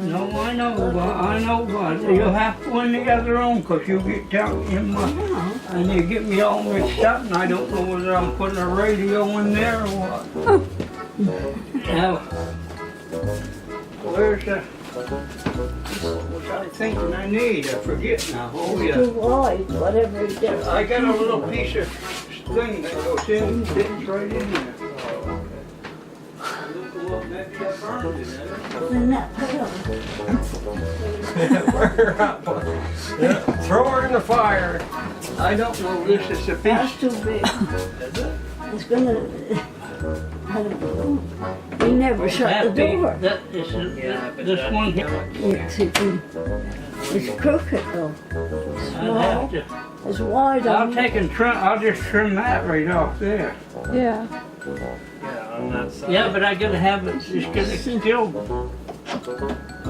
No, I know, but you'll have to win the other on because you get down in my, and you get me all mixed up and I don't know whether I'm putting a radio in there or what. Now, where's the, what was I thinking I need? I forget now. Oh yeah. Too wide, whatever it is. I got a little piece of thing that goes in, fits right in there. Maybe I burned it. Then that put on. Yeah, throw her in the fire. I don't know, this is a piece. That's too big. Is it? It's gonna, I don't know. He never shut the door. That is, this one here. Yes, it's crooked though. I'd have Small. to, It's wide I'll on take and trim, I'll just trim that right off there. Yeah. Yeah, on that side. Yeah, but I gotta have it, it's gonna still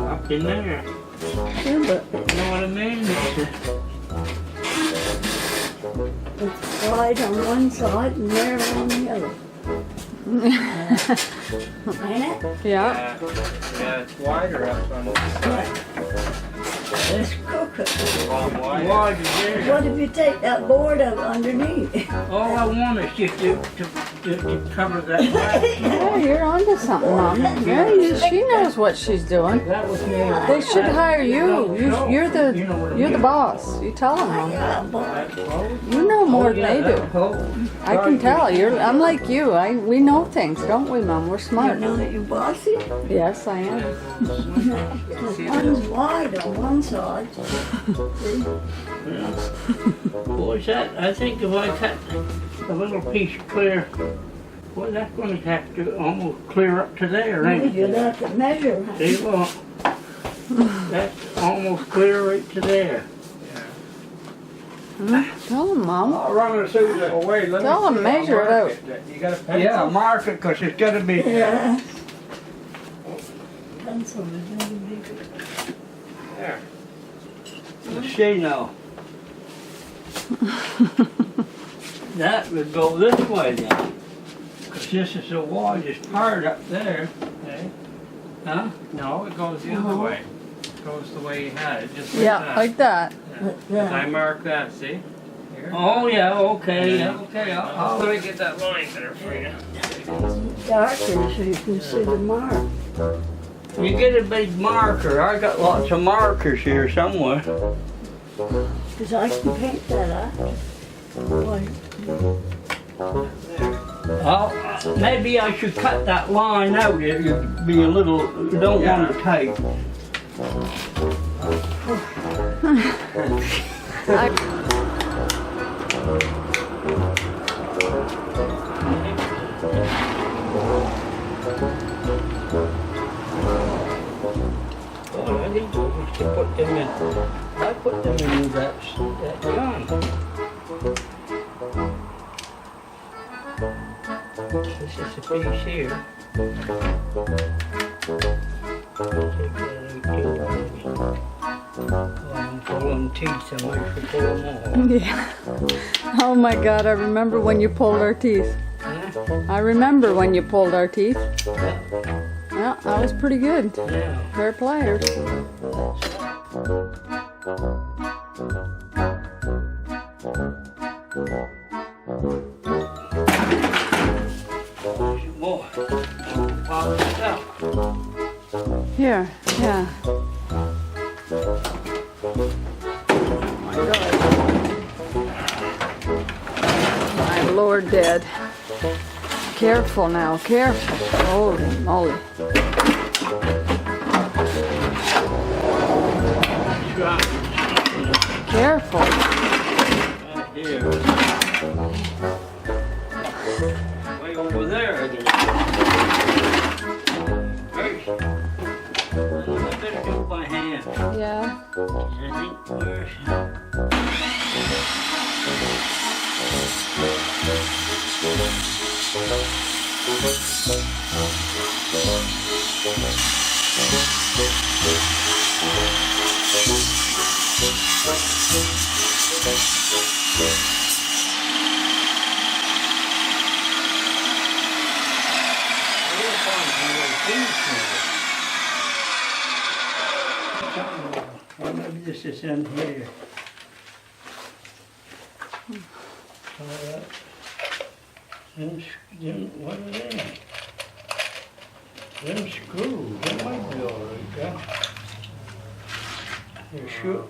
up in there. Yeah, but You know what I mean? it's wide on one side and narrow on the other. Ain't it? Yeah. Yeah, it's wider up on this side. It's crooked. Wide. Wide is there. What if you take that board up underneath? All I want is just to cover that glass. Yeah, you're onto something, Mom. Yeah, she knows what she's doing. That was me. They should hire you. You're the boss. You tell them, Mom. Yeah, boy. You know more than they do. do. I can tell. I'm like you. We know things, don't we, Mom? We're You smart. know that you're bossy? Yes, I am. One's wide on one side. Boy, that, I think if I cut a little piece clear, well, that's going to have to almost clear up to there, ain't it? You'll have to measure. See, well, that's almost clear right to there. Tell them, Mom. I'll run it through the way. Let me Tell 'em see, measure I'll it mark You got a pencil? Yeah, mark it because it's got to be. Yeah. Pencil is really big. There. Let's see now. That would go this way then. Because this is the widest part up there. Okay. Huh? No, it goes the other way. It goes the way you had it, just like Yeah, that. like that. Yeah. I mark that, see? Here. Oh, yeah, okay, okay. Let me get that line there for you. Darker so you can see the mark. You get a big marker. I got lots of markers here somewhere. Because I can paint that up. White. Oh, maybe I should cut that line out. It would be a little, you don't want it tight. Oh, I didn't to put them in. I put them in that gun. This is a piece here. I'm pulling teeth, I might should pull them all. Yeah. Oh my God, I remember when you pulled our teeth. I remember when you pulled our teeth. Yeah, that was pretty good. Yeah. Fair players. Boy, polish it out. Here, yeah. My God. My Lord dead. Careful now, careful. Holy moly. Careful. Here. Way over there again. I better do it by hand. Yeah. I think where's... Or maybe this is in here. What are they? Them screws, that might be all right, yeah. You sure?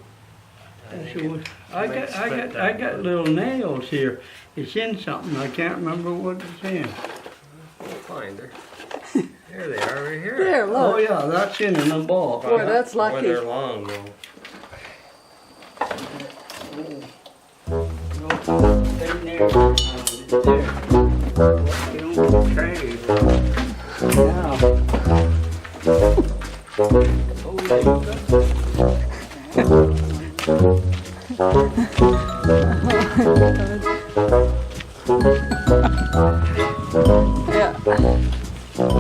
I got little nails here. It's in something. I can't remember what it's in. We'll find her. There they are, right here. There, Oh look. yeah, that's in the ball. Boy, that's Boy, lucky. they're long though. In there. You don't trade. Yeah. Oh, there you Yeah. go. Yeah.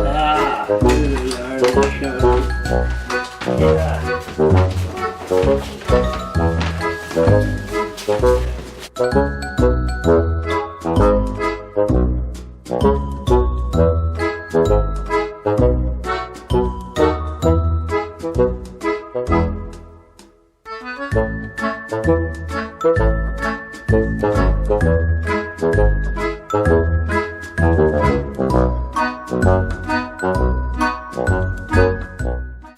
Ah, there you are. Let's show you. Yeah.